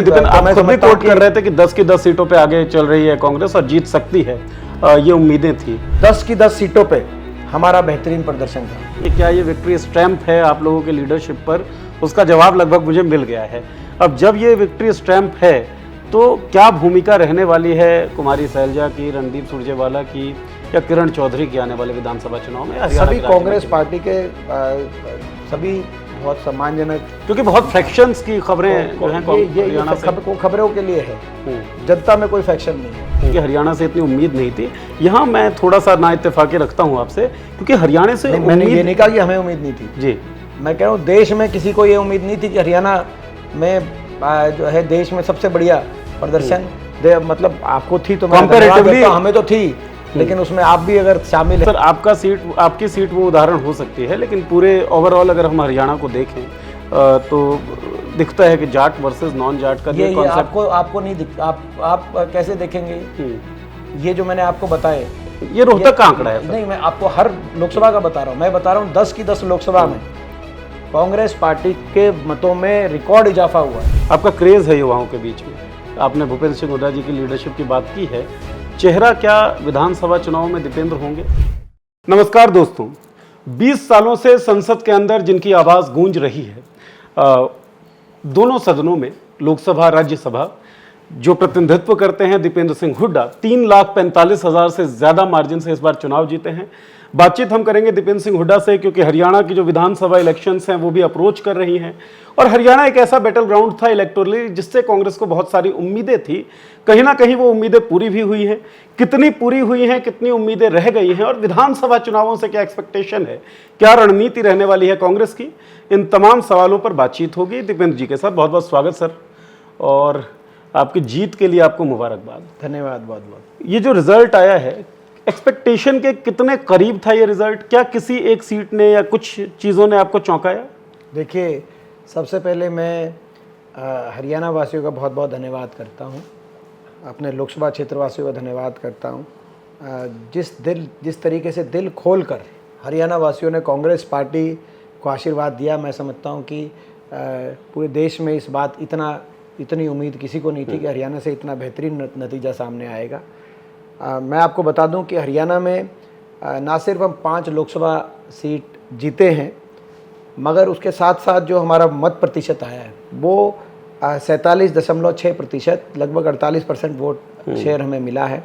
लेकिन आप खुद भी कोट कर रहे थे कि 10 की 10 सीटों पे आगे चल रही है कांग्रेस और जीत सकती है, ये उम्मीदें थी। 10 की 10 सीटों पे हमारा बेहतरीन प्रदर्शन था। क्या ये विक्ट्री स्टैंप है आप लोगों के लीडरशिप पर? उसका जवाब लगभग मुझे मिल गया है। अब जब ये विक्ट्री स्टैंप है तो क्या भूमिका रहने वाली है कुमारी सैलजा की, रणदीप सुरजेवाला की या किरण चौधरी की आने वाले विधानसभा चुनाव में? सभी कांग्रेस पार्टी के सभी बहुत सम्मानजनक, क्योंकि बहुत फ्रैक्शंस की खबरें जो हैं हरियाणा से, खबरों के लिए है, जनता में कोई फैक्शन नहीं है। क्योंकि हरियाणा से इतनी उम्मीद नहीं थी। यहाँ मैं थोड़ा सा ना इत्तेफाकी रखता हूँ आपसे, क्योंकि हरियाणा से मैंने ये नहीं कहा कि हमें उम्मीद नहीं थी जी, मैं कह रहा हूँ देश में किसी को ये उम्मीद नहीं थी कि हरियाणा में जो है देश में सबसे बढ़िया प्रदर्शन मतलब आपको थी तो कंपैरेटिवली हमें तो थी, लेकिन उसमें आप भी अगर शामिल है। सर आपकी सीट वो उदाहरण हो सकती है, लेकिन पूरे ओवरऑल अगर हम हरियाणा को देखें तो दिखता है कि जाट वर्सेस नॉन जाट का ये आपको नहीं दिख, आप कैसे देखेंगे? ये जो मैंने आपको बताए ये रोहतक का आंकड़ा है। नहीं, मैं आपको हर लोकसभा का बता रहा हूँ। मैं बता रहा हूँ 10 की 10 लोकसभा में कांग्रेस पार्टी के मतों में रिकॉर्ड इजाफा हुआ है। आपका क्रेज है युवाओं के बीच में। आपने भूपेंद्र सिंह हुड्डा जी की लीडरशिप की बात की है। चेहरा क्या विधानसभा चुनाव में दीपेंद्र होंगे? नमस्कार दोस्तों, 20 सालों से संसद के अंदर जिनकी आवाज़ गूंज रही है, दोनों सदनों में, लोकसभा राज्यसभा, जो प्रतिनिधित्व करते हैं दीपेंद्र सिंह हुड्डा, 3,45,000 से ज़्यादा मार्जिन से इस बार चुनाव जीते हैं। बातचीत हम करेंगे दीपेंद्र सिंह हुड्डा से, क्योंकि हरियाणा की जो विधानसभा इलेक्शंस हैं वो भी अप्रोच कर रही हैं और हरियाणा एक ऐसा बैटल ग्राउंड था इलेक्टोरली जिससे कांग्रेस को बहुत सारी उम्मीदें थी। कहीं ना कहीं वो उम्मीदें पूरी भी हुई हैं। कितनी पूरी हुई हैं, कितनी उम्मीदें रह गई हैं और विधानसभा चुनावों से क्या एक्सपेक्टेशन है, क्या रणनीति रहने वाली है कांग्रेस की, इन तमाम सवालों पर बातचीत होगी दीपेंद्र जी के साथ। बहुत बहुत स्वागत सर, और आपकी जीत के लिए आपको मुबारकबाद। धन्यवाद बहुत बहुत। ये जो रिजल्ट आया है, एक्सपेक्टेशन के कितने करीब था ये रिजल्ट? क्या किसी एक सीट ने या कुछ चीज़ों ने आपको चौंकाया? देखिए, सबसे पहले मैं हरियाणा वासियों का बहुत बहुत धन्यवाद करता हूँ, अपने लोकसभा क्षेत्र वासियों का धन्यवाद करता हूँ। जिस तरीके से दिल खोल कर हरियाणा वासियों ने कांग्रेस पार्टी को आशीर्वाद दिया, मैं समझता हूँ कि पूरे देश में इस बात इतनी उम्मीद किसी को नहीं थी कि हरियाणा से इतना बेहतरीन नतीजा सामने आएगा। मैं आपको बता दूं कि हरियाणा में ना सिर्फ हम 5 लोकसभा सीट जीते हैं, मगर उसके साथ साथ जो हमारा मत प्रतिशत आया है वो 47.6%, लगभग 48% वोट शेयर हमें मिला है,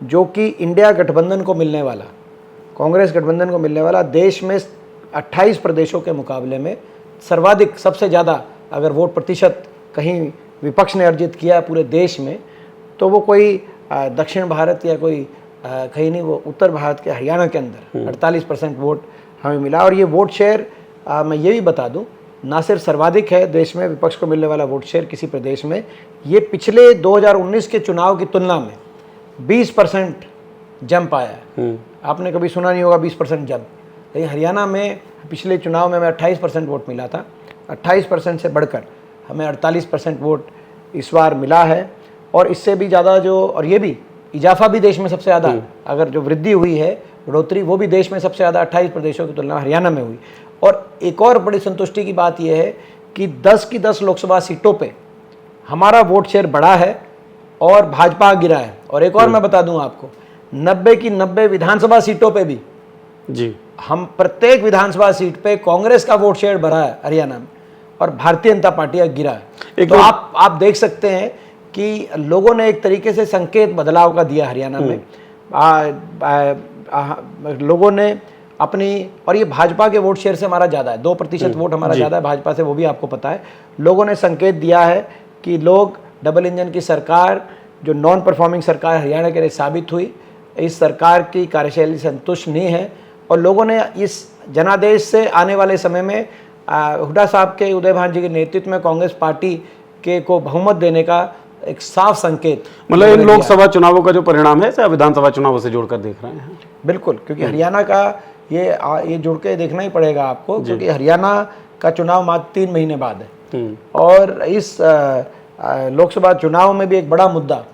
जो कि इंडिया गठबंधन को मिलने वाला, कांग्रेस गठबंधन को मिलने वाला देश में 28 प्रदेशों के मुकाबले में सर्वाधिक, सबसे ज़्यादा अगर वोट प्रतिशत कहीं विपक्ष ने अर्जित किया पूरे देश में तो वो कोई दक्षिण भारत या कोई कहीं नहीं, वो उत्तर भारत के हरियाणा के अंदर 48% वोट हमें मिला। और ये वोट शेयर मैं ये भी बता दूं, ना सिर्फ सर्वाधिक है देश में विपक्ष को मिलने वाला वोट शेयर किसी प्रदेश में, ये पिछले 2019 के चुनाव की तुलना में 20% जंप आया है। आपने कभी सुना नहीं होगा 20% जंप, लेकिन हरियाणा में पिछले चुनाव में हमें 28% वोट मिला था। 28% से बढ़कर हमें 48% वोट इस बार मिला है। और इससे भी ज़्यादा और ये भी इजाफा भी देश में सबसे ज़्यादा, अगर जो वृद्धि हुई है, बढ़ोतरी, वो भी देश में सबसे ज़्यादा 28 प्रदेशों की तुलना हरियाणा में हुई। और एक और बड़ी संतुष्टि की बात यह है कि 10 की 10 लोकसभा सीटों पे हमारा वोट शेयर बढ़ा है और भाजपा गिरा है। और एक और मैं बता दूं आपको, 90 की 90 विधानसभा सीटों पे भी जी हम प्रत्येक विधानसभा सीट पे कांग्रेस का वोट शेयर बढ़ा है हरियाणा में और भारतीय जनता पार्टी गिरा है। तो आप देख सकते हैं कि लोगों ने एक तरीके से संकेत बदलाव का दिया हरियाणा में। लोगों ने अपनी, और ये भाजपा के वोट शेयर से हमारा ज़्यादा है, 2% वोट हमारा ज़्यादा है भाजपा से, वो भी आपको पता है। लोगों ने संकेत दिया है कि लोग डबल इंजन की सरकार, जो नॉन परफॉर्मिंग सरकार हरियाणा के लिए साबित हुई, इस सरकार की कार्यशैली संतुष्ट नहीं है और लोगों ने इस जनादेश से आने वाले समय में हुड्डा साहब के, उदय भान जी के नेतृत्व में कांग्रेस पार्टी के को बहुमत देने का एक साफ संकेत, मतलब इन लोकसभा चुनावों का जो परिणाम है इसे विधानसभा चुनावों से जोड़कर देख रहे हैं। बिल्कुल, क्योंकि हरियाणा का ये जोड़ के देखना ही पड़ेगा आपको, क्योंकि हरियाणा का चुनाव मात्र 3 महीने बाद है। और इस लोकसभा चुनाव में भी एक बड़ा मुद्दा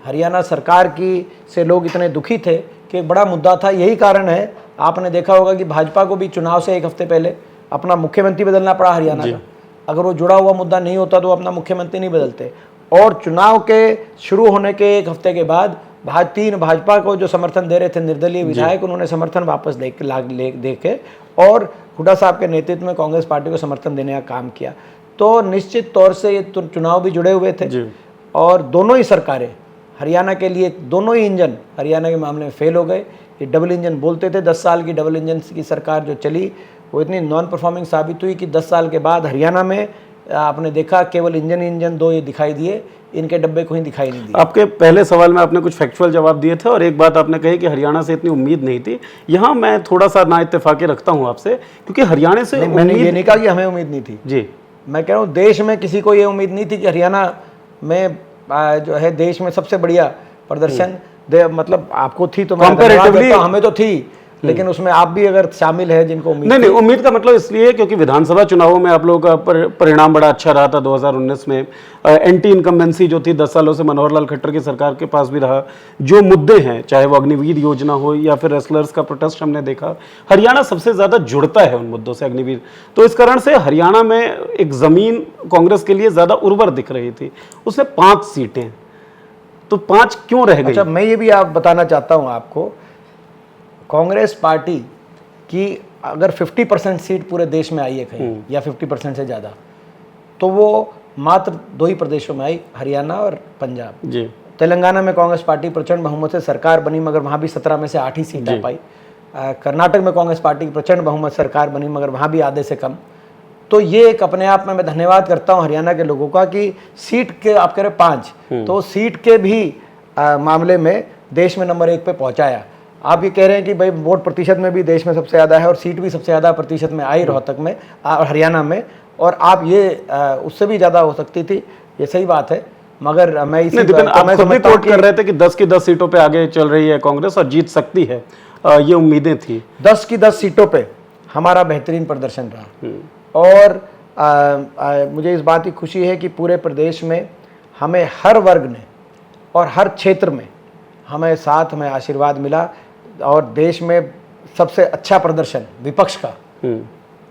हरियाणा सरकार की से लोग इतने दुखी थे कि एक बड़ा मुद्दा था। यही कारण है, आपने देखा होगा कि भाजपा को भी चुनाव से 1 हफ्ते पहले अपना मुख्यमंत्री बदलना पड़ा हरियाणा का। अगर वो जुड़ा हुआ मुद्दा नहीं होता तो अपना मुख्यमंत्री नहीं बदलते। और चुनाव के शुरू होने के एक हफ्ते के बाद तीन भाजपा को जो समर्थन दे रहे थे निर्दलीय विधायक, उन्होंने समर्थन वापस दे के और हुड्डा साहब के नेतृत्व में कांग्रेस पार्टी को समर्थन देने का काम किया। तो निश्चित तौर से ये चुनाव भी जुड़े हुए थे और दोनों ही सरकारें हरियाणा के लिए, दोनों ही इंजन हरियाणा के मामले में फेल हो गए। ये डबल इंजन बोलते थे, 10 साल की डबल इंजन की सरकार जो चली वो इतनी नॉन परफॉर्मिंग साबित हुई कि 10 साल के बाद हरियाणा में आपने देखा केवल इंजन दो ये दिखाई दिए, इनके डब्बे कोई दिखाई नहीं दिए। आपके पहले सवाल में आपने कुछ फैक्चुअल जवाब दिए थे और एक बात आपने कही कि हरियाणा से इतनी उम्मीद नहीं थी। यहाँ मैं थोड़ा सा ना इत्तेफाकी रखता हूँ आपसे, क्योंकि हरियाणा से मैंने ये नहीं कहा कि हमें उम्मीद नहीं थी जी, मैं कह रहा हूँ देश में किसी को ये उम्मीद नहीं थी कि हरियाणा में जो है देश में सबसे बढ़िया प्रदर्शन मतलब आपको थी तो हमें तो थी, लेकिन उसमें आप भी अगर शामिल है जिनको उम्मीद नहीं, उम्मीद का मतलब इसलिए क्योंकि विधानसभा चुनावों में आप लोगों का परिणाम बड़ा अच्छा रहा था 2019 में। एंटी इनकम्बेंसी जो थी 10 सालों से मनोहर लाल खट्टर की सरकार के पास भी रहा। जो मुद्दे हैं, चाहे वो अग्निवीर योजना हो या फिर रेसलर्स का प्रोटेस्ट हमने देखा, हरियाणा सबसे ज्यादा जुड़ता है उन मुद्दों से, अग्निवीर। तो इस कारण से हरियाणा में एक जमीन कांग्रेस के लिए ज्यादा उर्वर दिख रही थी। उसमें 5 सीटें, तो 5 क्यों रह गई? अच्छा, मैं ये भी आप बताना चाहता हूँ आपको, कांग्रेस पार्टी की अगर 50% सीट पूरे देश में आई है कहीं या 50% से ज़्यादा, तो वो मात्र 2 ही प्रदेशों में आई, हरियाणा और पंजाब जी। तेलंगाना में कांग्रेस पार्टी प्रचंड बहुमत से सरकार बनी, मगर वहाँ भी 17 में से 8 ही सीट आ पाई। कर्नाटक में कांग्रेस पार्टी की प्रचंड बहुमत सरकार बनी, मगर वहाँ भी आधे से कम। तो ये एक अपने आप में मैं धन्यवाद करता हूँ हरियाणा के लोगों का कि सीट के आप कह रहे 5, तो सीट के भी मामले में देश में नंबर 1 पे पहुँचाया। आप ये कह रहे हैं कि भाई वोट प्रतिशत में भी देश में सबसे ज़्यादा है और सीट भी सबसे ज़्यादा प्रतिशत में आई रोहतक में और हरियाणा में, और आप ये उससे भी ज़्यादा हो सकती थी, ये सही बात है। मगर मैं इसी आप खुद भी कोट कर रहे थे कि 10 की 10 सीटों पे आगे चल रही है कांग्रेस और जीत सकती है, ये उम्मीदें थी। 10 की 10 सीटों पे हमारा बेहतरीन प्रदर्शन रहा और मुझे इस बात की खुशी है कि पूरे प्रदेश में हमें हर वर्ग ने और हर क्षेत्र में हमें साथ में आशीर्वाद मिला और देश में सबसे अच्छा प्रदर्शन विपक्ष का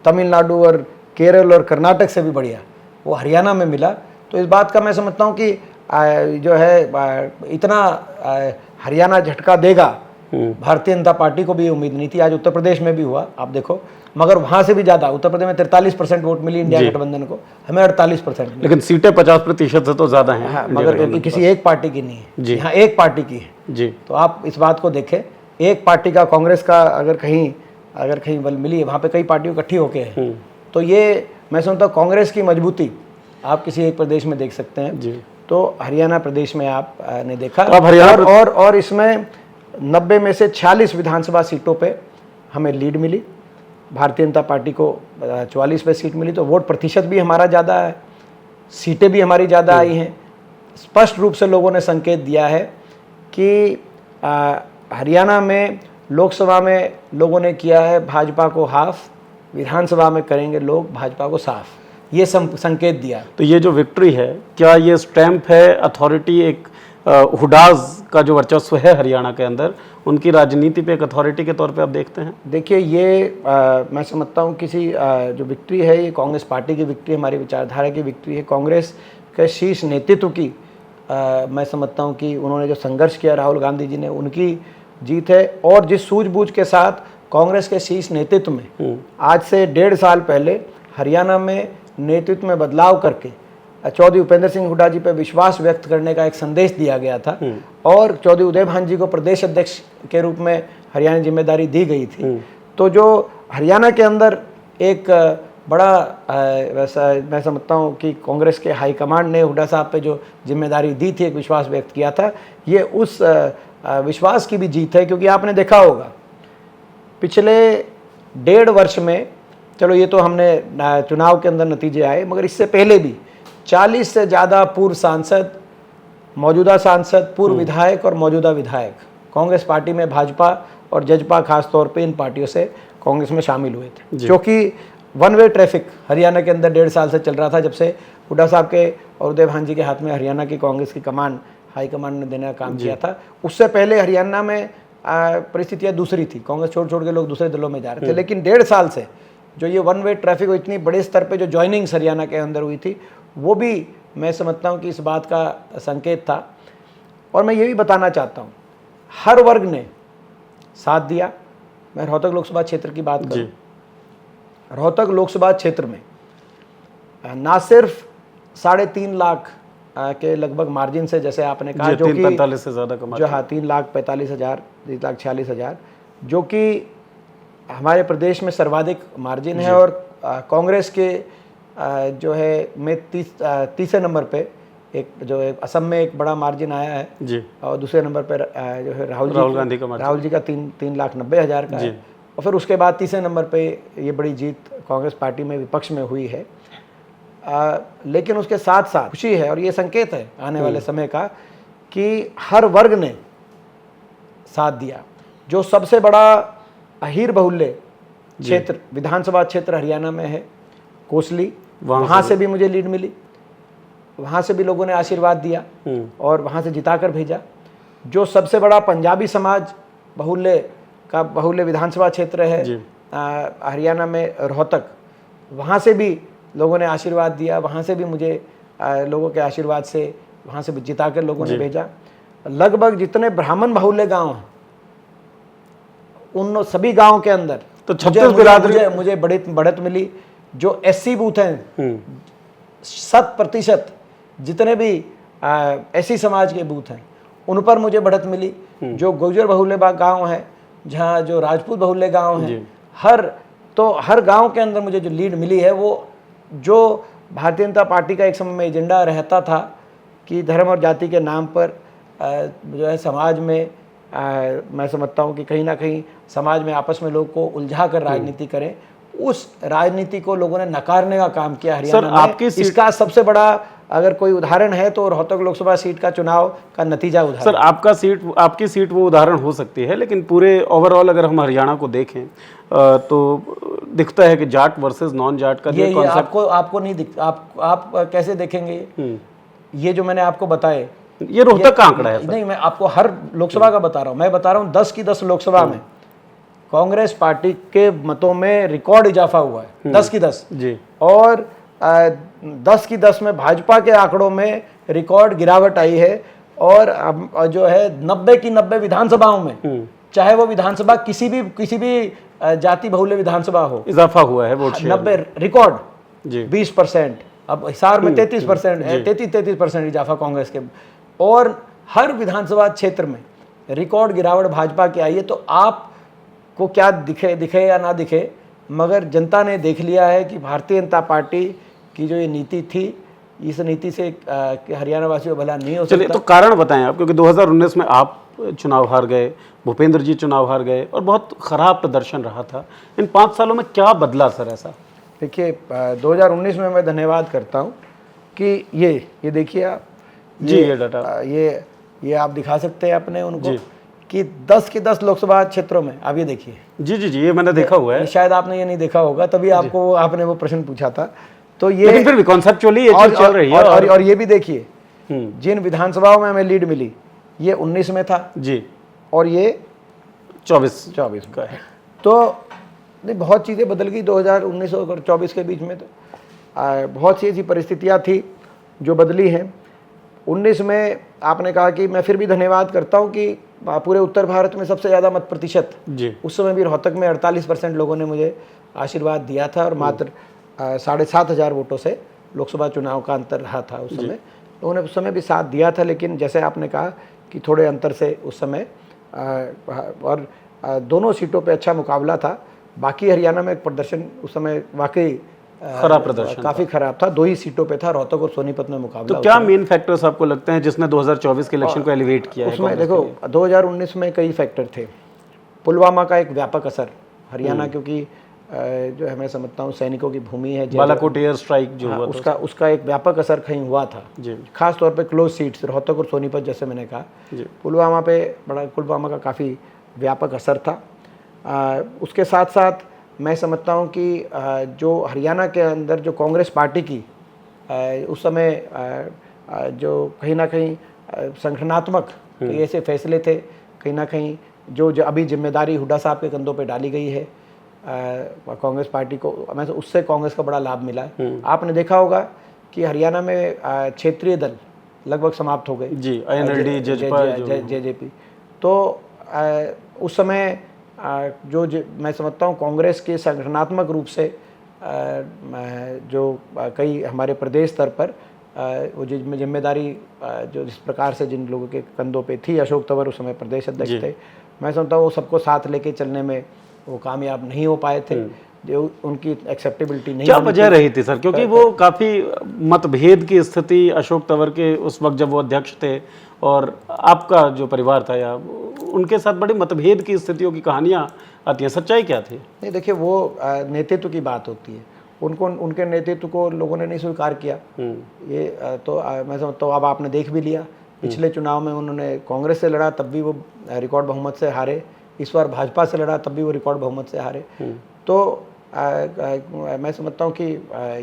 तमिलनाडु और केरल और कर्नाटक से भी बढ़िया वो हरियाणा में मिला। तो इस बात का मैं समझता हूँ कि जो है इतना हरियाणा झटका देगा, भारतीय जनता पार्टी को भी उम्मीद नहीं थी। आज उत्तर प्रदेश में भी हुआ, आप देखो, मगर वहाँ से भी ज़्यादा, उत्तर प्रदेश में 43% वोट मिली इंडिया गठबंधन को, हमें 48%, लेकिन सीटें 50% से तो ज़्यादा हैं। हाँ, मगर किसी एक पार्टी की नहीं है, यहाँ एक पार्टी की है जी। तो आप इस बात को देखें, एक पार्टी का कांग्रेस का अगर कहीं बल मिली है, वहाँ पे कई पार्टियों इकट्ठी होके है। तो ये मैं समझता हूँ कांग्रेस की मजबूती आप किसी एक प्रदेश में देख सकते हैं जी। तो हरियाणा प्रदेश में आपने देखा तो हरियाणा और इसमें 90 में से 46 विधानसभा सीटों पे हमें लीड मिली, भारतीय जनता पार्टी को 44 पे सीट मिली। तो वोट प्रतिशत भी हमारा ज़्यादा है, सीटें भी हमारी ज़्यादा आई हैं। स्पष्ट रूप से लोगों ने संकेत दिया है कि हरियाणा में लोकसभा में लोगों ने किया है भाजपा को हाफ, विधानसभा में करेंगे लोग भाजपा को साफ, ये संकेत दिया। तो ये जो विक्ट्री है, क्या ये स्टैंप है अथॉरिटी, एक हुडाज का जो वर्चस्व है हरियाणा के अंदर, उनकी राजनीति पे एक अथॉरिटी के तौर पे आप देखते हैं? देखिए, ये मैं समझता हूँ किसी जो विक्ट्री है, ये कांग्रेस पार्टी की विक्ट्री, हमारी विचारधारा की विक्ट्री है, कांग्रेस के शीर्ष नेतृत्व की मैं समझता हूँ कि उन्होंने जो संघर्ष किया राहुल गांधी जी ने, उनकी जीत है। और जिस सूझबूझ के साथ कांग्रेस के शीर्ष नेतृत्व में आज से 1.5 साल पहले हरियाणा में नेतृत्व में बदलाव करके चौधरी उपेंद्र सिंह हुड्डा जी पर विश्वास व्यक्त करने का एक संदेश दिया गया था और चौधरी उदय भान जी को प्रदेश अध्यक्ष के रूप में हरियाणा जिम्मेदारी दी गई थी। तो जो हरियाणा के अंदर एक बड़ा वैसा मैं समझता हूँ कि कांग्रेस के हाईकमांड ने हुड्डा साहब पे जो जिम्मेदारी दी थी, एक विश्वास व्यक्त किया था, ये उस विश्वास की भी जीत है। क्योंकि आपने देखा होगा पिछले 1.5 वर्ष में, चलो ये तो हमने चुनाव के अंदर नतीजे आए, मगर इससे पहले भी 40 से ज़्यादा पूर्व सांसद, मौजूदा सांसद, पूर्व विधायक और मौजूदा विधायक कांग्रेस पार्टी में, भाजपा और जजपा खास तौर पे इन पार्टियों से कांग्रेस में शामिल हुए थे। क्योंकि वन वे ट्रैफिक हरियाणा के अंदर 1.5 साल से चल रहा था, जब से हुड्डा साहब के और उदय भान जी के हाथ में हरियाणा की कांग्रेस की कमान, हाई कमान ने देने का काम किया था। उससे पहले हरियाणा में परिस्थितियाँ दूसरी थी, कांग्रेस छोड़ के लोग दूसरे दलों में जा रहे थे। लेकिन 1.5 साल से जो ये वन वे ट्रैफिक इतनी बड़े स्तर पे जो ज्वाइनिंग्स हरियाणा के अंदर हुई थी, वो भी मैं समझता हूँ कि इस बात का संकेत था। और मैं ये भी बताना चाहता हूँ, हर वर्ग ने साथ दिया। मैं रोहतक लोकसभा क्षेत्र की बात करूँ, रोहतक लोकसभा क्षेत्र में ना सिर्फ 3.5 लाख के लगभग मार्जिन से, जैसे आपने कहा, जो कि 345 से ज़्यादा कमाते जो 3,45,000 3,46,000, जो कि हमारे प्रदेश में सर्वाधिक मार्जिन है। और कांग्रेस के जो है में तीसरे नंबर पे एक जो है असम में एक बड़ा मार्जिन आया है जी, और दूसरे नंबर पे जो है राहुल जी का 3,90,000 का है। और फिर उसके बाद तीसरे नंबर पे ये बड़ी जीत कांग्रेस पार्टी में विपक्ष में हुई है। लेकिन उसके साथ साथ खुशी है और ये संकेत है आने वाले समय का कि हर वर्ग ने साथ दिया। जो सबसे बड़ा अहीर बहुल्य क्षेत्र, विधानसभा क्षेत्र हरियाणा में है, कोसली, वहाँ से भी मुझे लीड मिली, वहाँ से भी लोगों ने आशीर्वाद दिया और वहाँ से जिताकर भेजा। जो सबसे बड़ा पंजाबी समाज बहुल्य विधानसभा क्षेत्र है हरियाणा में, रोहतक, वहाँ से भी लोगों ने आशीर्वाद दिया, वहाँ से भी मुझे लोगों के आशीर्वाद से वहाँ से भी जिताकर लोगों ने भेजा। लगभग जितने ब्राह्मण बहुल्य गांव हैं उन सभी गांव के अंदर तो 36 बिरादरी मुझे बढ़त मिली। जो एससी बूथ हैं 100% जितने भी एससी समाज के बूथ हैं उन पर मुझे बढ़त मिली। जो गुर्जर बहुल्य गांव है, जहाँ जो राजपूत बहुल्य गांव हैं, हर गांव के अंदर मुझे जो लीड मिली है, वो जो भारतीय जनता पार्टी का एक समय में एजेंडा रहता था कि धर्म और जाति के नाम पर जो है समाज में मैं समझता हूँ कि कहीं ना कहीं समाज में आपस में लोग को उलझा कर राजनीति करें, उस राजनीति को लोगों ने नकारने का काम किया हरियाणा में। आपकी इसका सबसे बड़ा अगर कोई उदाहरण है तो रोहतक लोकसभा सीट का चुनाव का नतीजा उदाहरण। सर, आपकी सीट वो उदाहरण हो सकती है, लेकिन पूरे ओवरऑल अगर हम हरियाणा को देखें तो दिखता है कि जाट वर्सेस नॉन जाट का ये आपको नहीं दिखता। आप कैसे देखेंगे? ये जो मैंने आपको बताए, ये रोहतक का आंकड़ा है। नहीं, मैं आपको हर लोकसभा का बता रहा हूँ। मैं बता रहा हूँ 10 की 10 लोकसभा में कांग्रेस पार्टी के मतों में रिकॉर्ड इजाफा हुआ है, 10 की 10 जी। और 10 की 10 में भाजपा के आंकड़ों में रिकॉर्ड गिरावट आई है। और जो है 90 की 90 विधानसभाओं में, चाहे वो विधानसभा किसी भी जाति बहुल्य विधानसभा हो, इजाफा हुआ है वोट शेयर 90 रिकॉर्ड जी 20%। अब हिसार में 33% इजाफा कांग्रेस के। और हर विधानसभा क्षेत्र में रिकॉर्ड गिरावट भाजपा की आई है। तो आपको क्या दिखे या ना दिखे, मगर जनता ने देख लिया है कि भारतीय जनता पार्टी की जो ये नीति थी, इस नीति से हरियाणा वासियों भला नहीं हो सकता। चलिए, तो कारण बताएं आप, क्योंकि 2019 में आप चुनाव हार गए, भूपेंद्र जी चुनाव हार गए और बहुत खराब प्रदर्शन रहा था। इन 5 सालों में क्या बदला सर ऐसा? देखिए, 2019 में मैं धन्यवाद करता हूँ कि ये देखिए आप, ये डाटा ये आप दिखा सकते हैं अपने उनको कि 10 की 10 लोकसभा क्षेत्रों में। आप ये देखिए, जी, ये मैंने देखा हुआ है। शायद आपने ये नहीं देखा होगा, तभी आपने वो प्रश्न पूछा था। तो ये लेकिन फिर भी कॉन्सेप्चुअली ये चीज चल रही है। और ये भी देखिए, जिन विधानसभाओं में हमें लीड मिली, ये 19 में था जी, और ये 24 का है। तो नहीं, बहुत चीज़ें बदल गई 2019 और 24 के बीच में। तो बहुत सी ऐसी परिस्थितियाँ थी जो बदली हैं। 19 में आपने कहा कि मैं फिर भी धन्यवाद करता हूँ कि पूरे उत्तर भारत में सबसे ज़्यादा मत प्रतिशत जी, उस समय भी रोहतक में 48% लोगों ने मुझे आशीर्वाद दिया था और मात्र 7,500 वोटों से लोकसभा चुनाव का अंतर रहा था उस समय। लोगों ने उस समय भी साथ दिया था, लेकिन जैसे आपने कहा कि थोड़े अंतर से उस समय और दोनों सीटों पे अच्छा मुकाबला था। बाकी हरियाणा में प्रदर्शन उस समय वाकई खराब प्रदर्शन काफ़ी खराब था। 2 ही सीटों पे था, रोहतक और सोनीपत में मुकाबला। तो क्या मेन फैक्टर्स आपको लगते हैं जिसने 2024 के इलेक्शन को एलिवेट किया है? उसमें देखो, 2019 में कई फैक्टर थे। पुलवामा का एक व्यापक असर हरियाणा, क्योंकि जो है मैं समझता हूँ सैनिकों की भूमि है, बालाकोट एयर स्ट्राइक जो हुआ उसका एक व्यापक असर कहीं हुआ था जी। खास तौर पे क्लोज सीट्स रोहतक और सोनीपत, जैसे मैंने कहा। पुलवामा का काफ़ी व्यापक असर था। उसके साथ साथ मैं समझता हूँ कि जो हरियाणा के अंदर जो कांग्रेस पार्टी की उस समय जो कहीं ना कहीं संगठनात्मक ऐसे फैसले थे, कहीं ना कहीं जो अभी जिम्मेदारी हुड्डा साहब के कंधों पे डाली गई है कांग्रेस पार्टी को, मैं उससे कांग्रेस का बड़ा लाभ मिला है। आपने देखा होगा कि हरियाणा में क्षेत्रीय दल लगभग समाप्त हो गए जी, INLD, जेजेपा, जेजेपी। तो उस समय मैं समझता हूँ कांग्रेस के संगठनात्मक रूप से जो कई हमारे प्रदेश स्तर पर वो जिम्मेदारी जो जिस प्रकार से जिन लोगों के कंधों पे थी, अशोक तंवर उस समय प्रदेश अध्यक्ष थे, मैं समझता हूँ वो सबको साथ लेके चलने में वो कामयाब नहीं हो पाए थे, जो उनकी एक्सेप्टेबिलिटी नहीं। क्या वजह रही थी सर? क्योंकि वो काफी मतभेद की स्थिति अशोक तंवर के उस वक्त जब वो अध्यक्ष थे और आपका जो परिवार था या उनके साथ बड़ी मतभेद की स्थितियों की कहानियां आती हैं, सच्चाई क्या थी? नहीं, देखिए वो नेतृत्व की बात होती है, उनके नेतृत्व को लोगों ने नहीं स्वीकार किया। ये तो मैं समझता हूँ अब आपने देख भी लिया, पिछले चुनाव में उन्होंने कांग्रेस से लड़ा तब भी वो रिकॉर्ड बहुमत से हारे, इस बार भाजपा से लड़ा तब भी वो रिकॉर्ड बहुमत से हारे। तो मैं समझता हूँ कि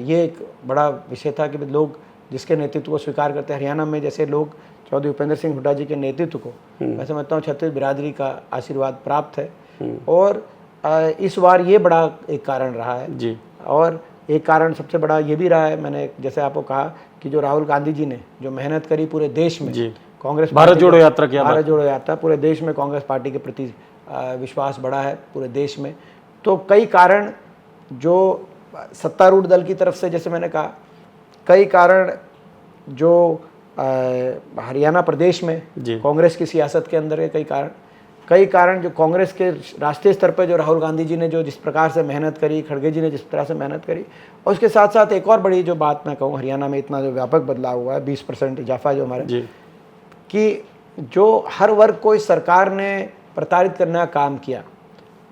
ये एक बड़ा विषय था कि लोग जिसके नेतृत्व को स्वीकार करते हैं, हरियाणा में जैसे लोग चौधरी भूपेंद्र सिंह हुड्डा जी के नेतृत्व को मैं समझता हूँ छत्तीस बिरादरी का आशीर्वाद प्राप्त है। और इस बार ये बड़ा एक कारण रहा है जी। और एक कारण सबसे बड़ा ये भी रहा है, मैंने जैसे आपको कहा कि जो राहुल गांधी जी ने जो मेहनत करी पूरे देश में, कांग्रेस भारत जोड़ो यात्रा किया, भारत जोड़ो यात्रा, पूरे देश में कांग्रेस पार्टी के प्रति विश्वास बढ़ा है पूरे देश में। तो कई कारण जो सत्तारूढ़ दल की तरफ से, जैसे मैंने कहा, कई कारण जो हरियाणा प्रदेश में कांग्रेस की सियासत के अंदर है, कई कारण जो कांग्रेस के राष्ट्रीय स्तर पर जो राहुल गांधी जी ने जो जिस प्रकार से मेहनत करी, खड़गे जी ने जिस तरह से मेहनत करी, और उसके साथ साथ एक और बड़ी जो बात मैं कहूँ, हरियाणा में इतना जो व्यापक बदलाव हुआ है, 20% इजाफा जो हमारे, कि जो हर वर्ग को इस सरकार ने प्रताड़ित करने का काम किया।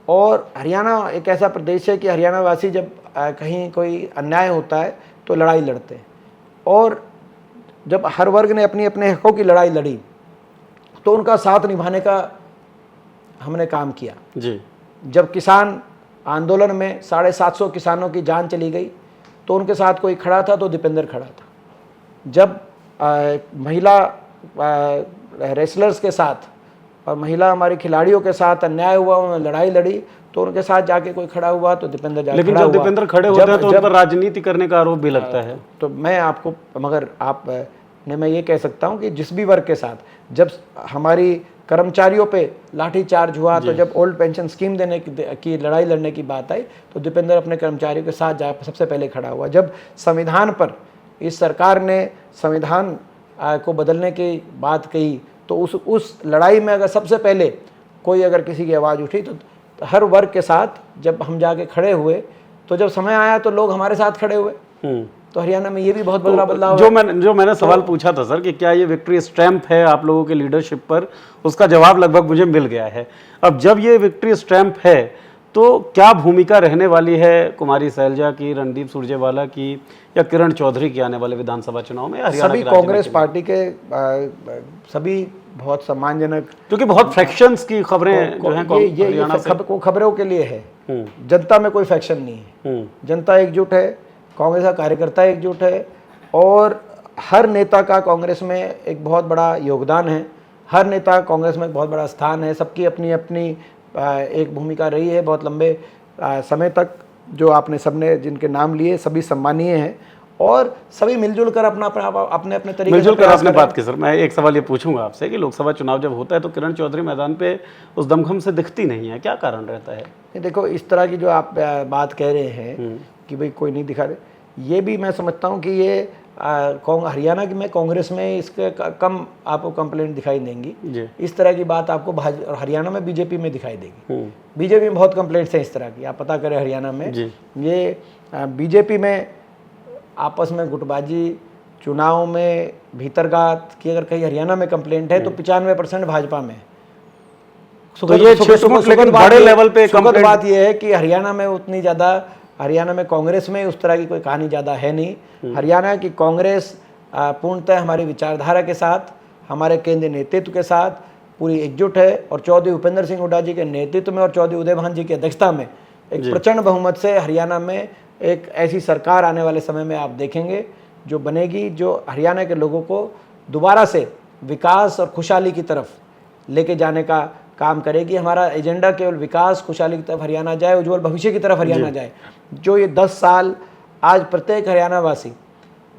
और हरियाणा एक ऐसा प्रदेश है कि हरियाणा वासी जब कहीं कोई अन्याय होता है तो लड़ाई लड़ते हैं, और जब हर वर्ग ने अपनी अपने हकों की लड़ाई लड़ी तो उनका साथ निभाने का हमने काम किया जी। जब किसान आंदोलन में 750 किसानों की जान चली गई तो उनके साथ कोई खड़ा था तो दीपेंद्र खड़ा था। जब महिला रेसलर्स के साथ और महिला हमारी खिलाड़ियों के साथ अन्याय हुआ, उन्होंने लड़ाई लड़ी तो उनके साथ जाके कोई खड़ा हुआ तो दीपेंद्र जाके लेकिन खड़ा जब हुआ। दीपेंद्र खड़े होते हैं तो उन पर राजनीति करने का आरोप भी लगता है। तो मैं आपको, मगर आप ने मैं ये कह सकता हूँ कि जिस भी वर्ग के साथ जब हमारी कर्मचारियों पे लाठीचार्ज हुआ, तो जब ओल्ड पेंशन स्कीम देने की लड़ाई लड़ने की बात आई तो दीपेंद्र अपने कर्मचारियों के साथ जा सबसे पहले खड़ा हुआ। जब संविधान पर इस सरकार ने संविधान को बदलने की बात कही तो उस लड़ाई में अगर सबसे पहले कोई अगर किसी की आवाज़ उठी तो हर वर्ग के साथ जब हम जाके खड़े हुए तो जब समय आया तो लोग हमारे साथ खड़े हुए। तो हरियाणा में ये भी बहुत बड़ा बदलाव है। जो मैंने सवाल पूछा था सर कि क्या ये विक्ट्री स्टैंप है आप लोगों के लीडरशिप पर, उसका जवाब लगभग मुझे मिल गया है। अब जब ये विक्ट्री स्टैंप है तो क्या भूमिका रहने वाली है कुमारी सैलजा की, रणदीप सुरजेवाला की या किरण चौधरी की आने वाले विधानसभा चुनाव में? सभी कांग्रेस पार्टी के सभी बहुत सम्मानजनक, क्योंकि बहुत फ्रैक्शंस की खबरें जो हैं हरियाणा से, खबरों के लिए है। जनता में कोई फैक्शन नहीं है, जनता एकजुट है, कांग्रेस का कार्यकर्ता एकजुट है और हर नेता का कांग्रेस में एक बहुत बड़ा योगदान है, हर नेता कांग्रेस में एक बहुत बड़ा स्थान है। सबकी अपनी अपनी एक भूमिका रही है बहुत लंबे समय तक। जो आपने सबने जिनके नाम लिए सभी सम्मानीय हैं और सभी मिलजुल कर अपने अपने तरीके मिलजुल कर आपने बात की। सर मैं एक सवाल ये पूछूंगा आपसे कि लोकसभा चुनाव जब होता है तो किरण चौधरी मैदान पे उस दमखम से दिखती नहीं है, क्या कारण रहता है? देखो, इस तरह की जो आप बात कह रहे हैं कि भाई कोई नहीं दिखा रहे, ये भी मैं समझता हूँ कि ये हरियाणा की में कांग्रेस में इसके कम आपको कंप्लेंट दिखाई देंगी। इस तरह की बात आपको हरियाणा में बीजेपी में दिखाई देगी। बीजेपी में बहुत कंप्लेंट्स हैं इस तरह की, आप पता करें हरियाणा में। ये बीजेपी में आपस में गुटबाजी, चुनाव में भीतरघात की अगर कहीं हरियाणा में कंप्लेंट है तो 95% भाजपा में। तो ये बड़े लेवल पे बात यह है कि हरियाणा में उतनी ज़्यादा, हरियाणा में कांग्रेस में उस तरह की कोई कहानी ज़्यादा है नहीं। हरियाणा की कांग्रेस पूर्णतः हमारी विचारधारा के साथ, हमारे केंद्रीय नेतृत्व के साथ पूरी एकजुट है और चौधरी भूपेंद्र सिंह हुड्डा जी के नेतृत्व में और चौधरी उदय भान जी की अध्यक्षता में एक प्रचंड बहुमत से हरियाणा में एक ऐसी सरकार आने वाले समय में आप देखेंगे जो बनेगी, जो हरियाणा के लोगों को दोबारा से विकास और खुशहाली की तरफ लेके जाने का काम करेगी। हमारा एजेंडा केवल विकास, खुशहाली की तरफ हरियाणा जाए, उज्जवल भविष्य की तरफ हरियाणा जाए। जो ये 10 साल आज प्रत्येक हरियाणा वासी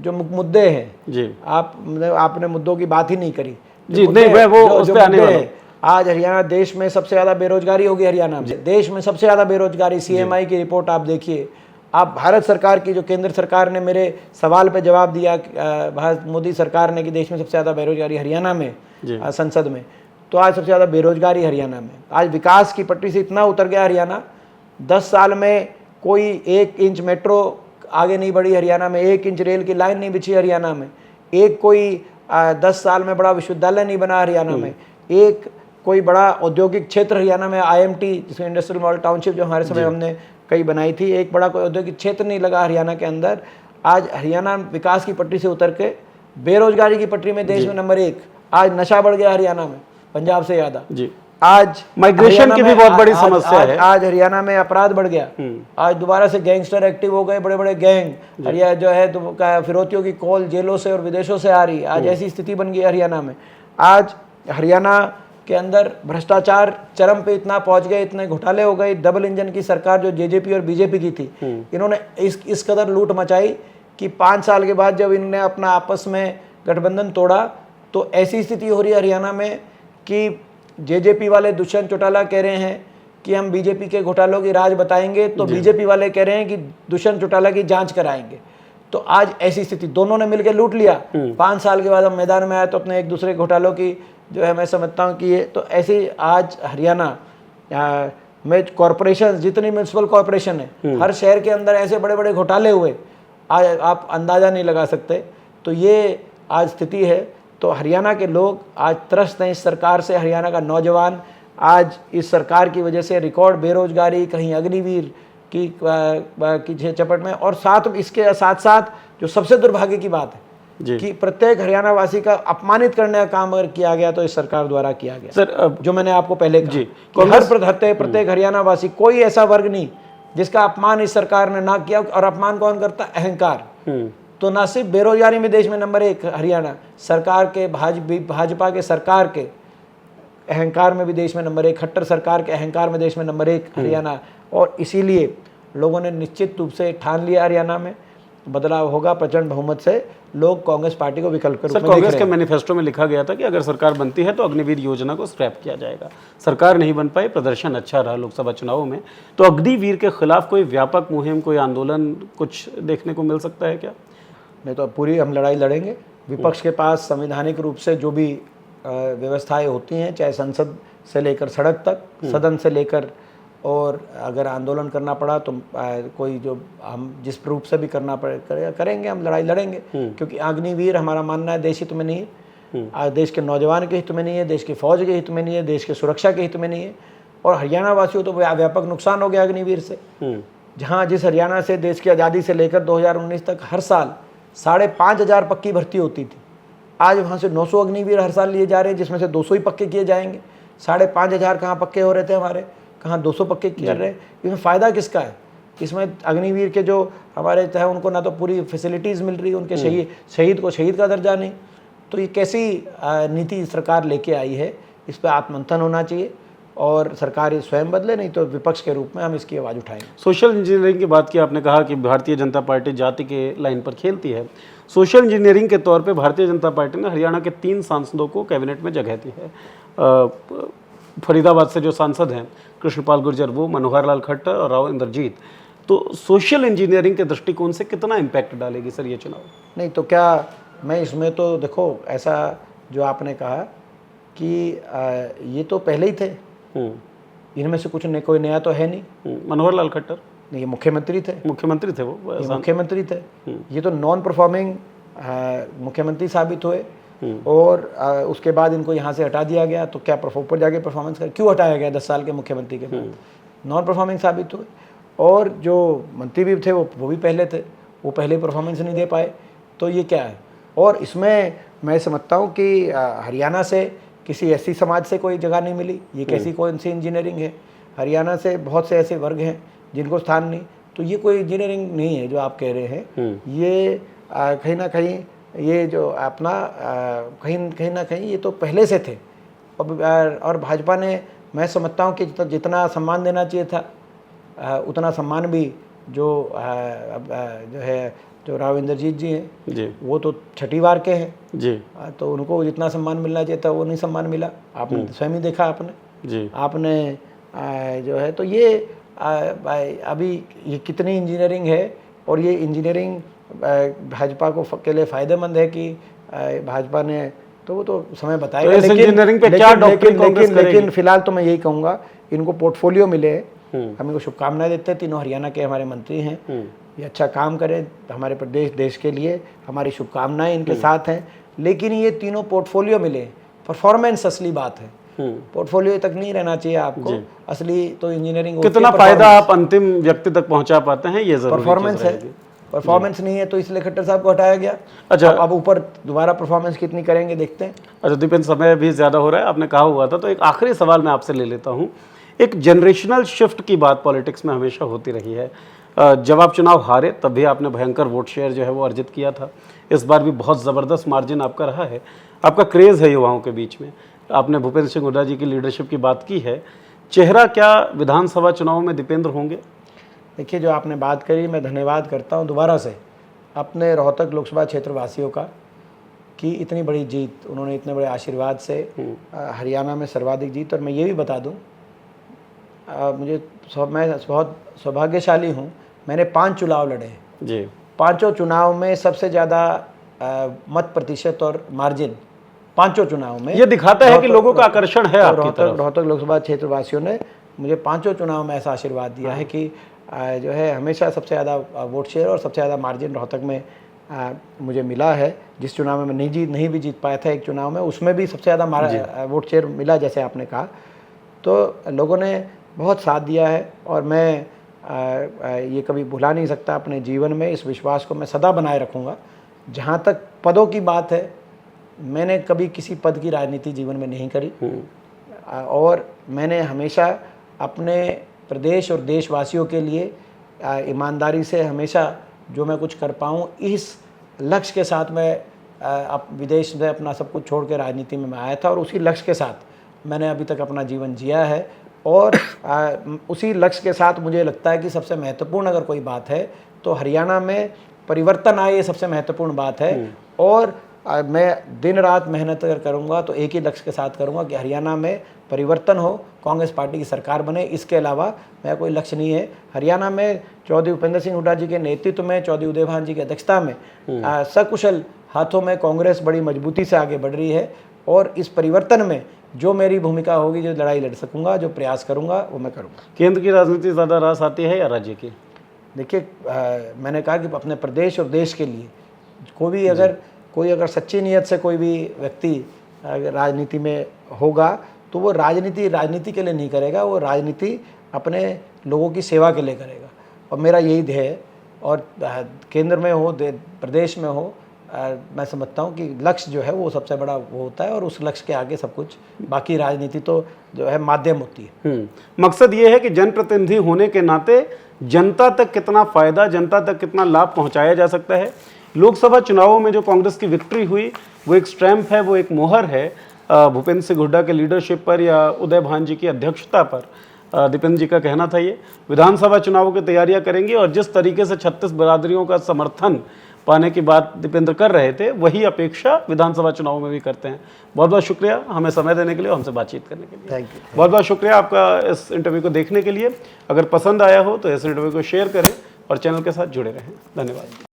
जो मुद्दे हैं, जी आपने मुद्दों की बात ही नहीं करी। जी, नहीं मैं वो उस पे आने वाला हूं। आज हरियाणा देश में सबसे ज़्यादा बेरोजगारी होगी, हरियाणा में देश में सबसे ज़्यादा बेरोजगारी। सीएमआई की रिपोर्ट आप देखिए, आप भारत सरकार की, जो केंद्र सरकार ने मेरे सवाल पे जवाब दिया, भारत मोदी सरकार ने कि देश में सबसे ज़्यादा बेरोजगारी हरियाणा में, संसद में, तो आज सबसे ज़्यादा बेरोजगारी हरियाणा में। आज विकास की पटरी से इतना उतर गया हरियाणा, 10 साल में कोई 1 इंच मेट्रो आगे नहीं बढ़ी हरियाणा में, 1 इंच रेल की लाइन नहीं बिछी हरियाणा में, एक कोई 10 साल में बड़ा विश्वविद्यालय नहीं बना हरियाणा में, एक कोई बड़ा औद्योगिक क्षेत्र हरियाणा में, आईएमटी जिसमें इंडस्ट्रियल मॉडल टाउनशिप जो हमारे समय हमने कई बनाई थी, एक बड़ा कोई औद्योगिक क्षेत्र नहीं लगा हरियाणा के अंदर। आज हरियाणा विकास की पटरी से उतर के बेरोजगारी की पटरी में देश में नंबर 1। आज नशा बढ़ गया हरियाणा में पंजाब से ज़्यादा। आज माइग्रेशन की भी बहुत बड़ी समस्या है। आज हरियाणा में अपराध बढ़ गया, आज दोबारा से गैंगस्टर एक्टिव हो गए, बड़े बड़े गैंग हरियाणा जो है तो फिरौतियों की कॉल जेलों से और विदेशों से आ रही है। आज ऐसी स्थिति बन गई हरियाणा में। आज हरियाणा के अंदर भ्रष्टाचार चरम पे इतना पहुंच गए, इतने घोटाले हो गए। डबल इंजन की सरकार जो जेजेपी और बीजेपी की थी, इन्होंने इस कदर लूट मचाई कि 5 साल के बाद जब इन्होंने अपना आपस में गठबंधन तोड़ा तो ऐसी स्थिति हो रही है हरियाणा में कि जेजेपी वाले दुष्यंत चौटाला कह रहे हैं कि हम बीजेपी के घोटालों की राज बताएंगे, तो बीजेपी वाले कह रहे हैं कि दुष्यंत चौटाला की जांच कराएंगे। तो आज ऐसी स्थिति, दोनों ने मिलकर लूट लिया। 5 साल के बाद हम मैदान में आए तो अपने एक दूसरे घोटालों की जो है मैं समझता हूँ कि ये तो ऐसे आज हरियाणा में कॉरपोरेशन, जितनी म्यूनसिपल कॉरपोरेशन है, हर शहर के अंदर ऐसे बड़े बड़े घोटाले हुए, आज आप अंदाज़ा नहीं लगा सकते। तो ये आज स्थिति है। तो हरियाणा के लोग आज त्रस्त हैं इस सरकार से। हरियाणा का नौजवान आज इस सरकार की वजह से रिकॉर्ड बेरोजगारी, कहीं अग्निवीर की चपट में, और इसके साथ साथ जो सबसे दुर्भाग्य की बात है कि प्रत्येक हरियाणा वासी का अपमानित करने का काम अगर किया गया तो इस सरकार द्वारा किया गया। सर जो मैंने आपको पहले कहा, प्रत्येक हरियाणा वासी, कोई ऐसा वर्ग नहीं जिसका अपमान इस सरकार ने ना किया। और अपमान कौन करता? अहंकार। तो ना सिर्फ बेरोजगारी में देश में नंबर 1 हरियाणा सरकार के, भाजपा के सरकार के अहंकार में भी देश में नंबर 1, खट्टर सरकार के अहंकार में देश में नंबर 1 हरियाणा। और इसीलिए लोगों ने निश्चित रूप से ठान लिया हरियाणा में बदलाव होगा, प्रचंड बहुमत से लोग कांग्रेस पार्टी को विकल्प के रूप में देख रहे हैं। कांग्रेस के मैनिफेस्टो में लिखा गया था कि अगर सरकार बनती है तो अग्निवीर योजना को स्क्रैप किया जाएगा। सरकार नहीं बन पाई, प्रदर्शन अच्छा रहा लोकसभा चुनावों में, तो अग्निवीर के खिलाफ कोई व्यापक मुहिम, कोई आंदोलन कुछ देखने को मिल सकता है क्या? नहीं तो पूरी हम लड़ाई लड़ेंगे। विपक्ष के पास संवैधानिक रूप से जो भी व्यवस्थाएं होती हैं, चाहे संसद से लेकर सड़क तक, सदन से लेकर, और अगर आंदोलन करना पड़ा तो कोई जो हम जिस रूप से भी करना पड़े करेंगे, हम लड़ाई लड़ेंगे। क्योंकि अग्निवीर हमारा मानना है देश हित में नहीं है, आज देश के नौजवान के हित में नहीं है, देश की फौज के हित में नहीं है, देश की सुरक्षा के हित में नहीं है। और हरियाणा वासियों तो व्यापक नुकसान हो गया अग्निवीर से। जहाँ जिस हरियाणा से देश की आज़ादी से लेकर 2019 तक हर साल 5,500 पक्की भर्ती होती थी, आज वहाँ से 900 अग्निवीर हर साल लिए जा रहे हैं, जिसमें से 200 ही पक्के किए जाएंगे। 5,500 कहाँ पक्के हो रहे थे हमारे, कहाँ 200 पक्के किए रहे। इसमें फ़ायदा किसका है? इसमें अग्निवीर के जो हमारे चाहे उनको ना तो पूरी फैसिलिटीज़ मिल रही, उनके शहीद को शहीद का दर्जा नहीं। तो ये कैसी नीति सरकार लेके आई है, इस पर आत्ममंथन होना चाहिए और सरकार स्वयं बदले, नहीं तो विपक्ष के रूप में हम इसकी आवाज़ उठाएंगे। सोशल इंजीनियरिंग की बात की आपने, कहा कि भारतीय जनता पार्टी जाति के लाइन पर खेलती है। सोशल इंजीनियरिंग के तौर पे भारतीय जनता पार्टी ने हरियाणा के 3 सांसदों को कैबिनेट में जगह दी है। फरीदाबाद से जो सांसद हैं कृष्णपाल गुर्जर, वो मनोहर लाल खट्टर और राव इंद्रजीत। तो सोशल इंजीनियरिंग के दृष्टिकोण से कितना इम्पैक्ट डालेगी सर ये चुनाव? नहीं तो क्या मैं इसमें तो देखो, ऐसा जो आपने कहा कि ये तो पहले ही थे, इनमें से कुछ ने कोई नया तो है नहीं। मनोहर लाल खट्टर नहीं, ये मुख्यमंत्री थे, मुख्यमंत्री थे। ये तो नॉन परफॉर्मिंग मुख्यमंत्री साबित हुए और उसके बाद इनको यहाँ से हटा दिया गया। तो क्या ऊपर जाके परफॉर्मेंस कर, क्यों हटाया गया 10 साल के मुख्यमंत्री के बाद? नॉन परफॉर्मिंग साबित हुए। और जो मंत्री भी थे वो भी पहले थे, वो पहले परफॉर्मेंस नहीं दे पाए। तो ये क्या है? और इसमें मैं समझता हूँ कि हरियाणा से किसी ऐसी समाज से कोई जगह नहीं मिली। ये कैसी कौन सी इंजीनियरिंग है? हरियाणा से बहुत से ऐसे वर्ग हैं जिनको स्थान नहीं। तो ये कोई इंजीनियरिंग नहीं है जो आप कह रहे हैं। ये कहीं ना कहीं ये जो अपना कहीं ना कहीं ये तो पहले से थे। और भाजपा ने, मैं समझता हूँ कि जितना सम्मान देना चाहिए था उतना सम्मान भी जो है जो राव इंद्रजीत जी हैं, जी वो तो छठी बार के हैं, जी तो उनको जितना सम्मान मिलना चाहिए था वो नहीं सम्मान मिला। आपने स्वयं ही देखा, आपने जी आपने जो है तो ये अभी ये कितनी इंजीनियरिंग है, और ये इंजीनियरिंग भाजपा को के लिए फ़ायदेमंद है कि भाजपा ने, तो वो तो समय बताएगा। तो इस इंजीनियरिंग पे क्या डॉक्ट्रिन कांग्रेस करेगी? लेकिन फिलहाल तो मैं यही कहूँगा, इनको पोर्टफोलियो मिले, हम इनको शुभकामनाएं देते हैं। तीनों हरियाणा के हमारे मंत्री हैं, ये अच्छा काम करें हमारे प्रदेश देश के लिए, हमारी शुभकामनाएं इनके साथ हैं। लेकिन ये तीनों पोर्टफोलियो मिले, परफॉर्मेंस असली बात है, पोर्टफोलियो तक नहीं रहना चाहिए आपको, असली तो इंजीनियरिंग। कितना फायदा आप अंतिम व्यक्ति तक पहुंचा पाते हैं, ये जरूरी परफॉर्मेंस है। परफॉर्मेंस नहीं है तो इसलिए खट्टर साहब को हटाया गया। अच्छा, अब ऊपर दोबारा परफॉर्मेंस कितनी करेंगे देखते हैं। अच्छा दीपेंद्र, समय भी ज़्यादा हो रहा है, आपने कहा हुआ था, तो एक आखिरी सवाल मैं आपसे ले लेता हूँ। एक जनरेशनल शिफ्ट की बात पॉलिटिक्स में हमेशा होती रही है। जब आप चुनाव हारे तब भी आपने भयंकर वोट शेयर जो है वो अर्जित किया था। इस बार भी बहुत ज़बरदस्त मार्जिन आपका रहा है, आपका क्रेज़ है युवाओं के बीच में। आपने भूपेंद्र सिंह हुड्डा जी की लीडरशिप की बात की है। चेहरा क्या विधानसभा चुनाव में दीपेंद्र होंगे? देखिए, जो आपने बात करी, मैं धन्यवाद करता हूं दोबारा से अपने रोहतक लोकसभा क्षेत्र वासियों का कि इतनी बड़ी जीत, उन्होंने इतने बड़े आशीर्वाद से हरियाणा में सर्वाधिक जीत। और मैं ये भी बता दूं, मैं बहुत सौभाग्यशाली हूं, मैंने 5 चुनाव लड़े हैं जी। 5 चुनाव में सबसे ज़्यादा मत प्रतिशत और मार्जिन 5 चुनाव में, ये दिखाता है कि लोगों का आकर्षण है आपकी तरफ। रोहतक लोकसभा क्षेत्र वासियों ने मुझे 5 चुनाव में ऐसा आशीर्वाद दिया है कि जो है हमेशा सबसे ज़्यादा वोट शेयर और सबसे ज़्यादा मार्जिन रोहतक में मुझे मिला है। जिस चुनाव में मैं नहीं भी जीत पाया था एक चुनाव में, उसमें भी सबसे ज़्यादा वोट शेयर मिला, जैसे आपने कहा। तो लोगों ने बहुत साथ दिया है और मैं ये कभी भुला नहीं सकता अपने जीवन में। इस विश्वास को मैं सदा बनाए रखूँगा। जहाँ तक पदों की बात है, मैंने कभी किसी पद की राजनीति जीवन में नहीं करी, और मैंने हमेशा अपने प्रदेश और देशवासियों के लिए ईमानदारी से हमेशा जो मैं कुछ कर पाऊँ, इस लक्ष्य के साथ मैं अब विदेश में अपना सब कुछ छोड़ के राजनीति में मैं आया था, और उसी लक्ष्य के साथ मैंने अभी तक अपना जीवन जिया है। और उसी लक्ष्य के साथ मुझे लगता है कि सबसे महत्वपूर्ण अगर कोई बात है तो हरियाणा में परिवर्तन आए, ये सबसे महत्वपूर्ण बात है। और मैं दिन रात मेहनत अगर करूँगा तो एक ही लक्ष्य के साथ करूँगा कि हरियाणा में परिवर्तन हो, कांग्रेस पार्टी की सरकार बने। इसके अलावा मेरा कोई लक्ष्य नहीं है। हरियाणा में चौधरी भूपेंद्र सिंह हुड्डा जी के नेतृत्व में, चौधरी उदय भान जी की अध्यक्षता में सकुशल हाथों में कांग्रेस बड़ी मजबूती से आगे बढ़ रही है, और इस परिवर्तन में जो मेरी भूमिका होगी, जो लड़ाई लड़ सकूंगा, जो प्रयास करूंगा, वो मैं करूंगा। केंद्र की राजनीति ज़्यादा रास आती है या राज्य की? देखिए, मैंने कहा कि अपने प्रदेश और देश के लिए कोई अगर सच्ची नीयत से कोई भी व्यक्ति राजनीति में होगा तो वो राजनीति के लिए नहीं करेगा, वो राजनीति अपने लोगों की सेवा के लिए करेगा। और मेरा यही ध्येय है। और केंद्र में हो, प्रदेश में हो, मैं समझता हूँ कि लक्ष्य जो है वो सबसे बड़ा वो होता है, और उस लक्ष्य के आगे सब कुछ, बाकी राजनीति तो जो है माध्यम होती है। मकसद ये है कि जनप्रतिनिधि होने के नाते जनता तक कितना फायदा, जनता तक कितना लाभ पहुंचाया जा सकता है। लोकसभा चुनावों में जो कांग्रेस की विक्ट्री हुई वो एक स्टैम्प है, वो एक मोहर है भूपेंद्र सिंह हुड्डा के लीडरशिप पर या उदय भान जी की अध्यक्षता पर। दीपेंद्र जी का कहना था ये विधानसभा चुनावों की तैयारियां करेंगे, और जिस तरीके से 36 बिरादरियों का समर्थन पाने की बात दीपेंद्र कर रहे थे, वही अपेक्षा विधानसभा चुनाव में भी करते हैं। बहुत बहुत शुक्रिया हमें समय देने के लिए, हमसे बातचीत करने के लिए। Thank you. बहुत बहुत शुक्रिया आपका इस इंटरव्यू को देखने के लिए। अगर पसंद आया हो तो इस इंटरव्यू को शेयर करें और चैनल के साथ जुड़े रहें। धन्यवाद।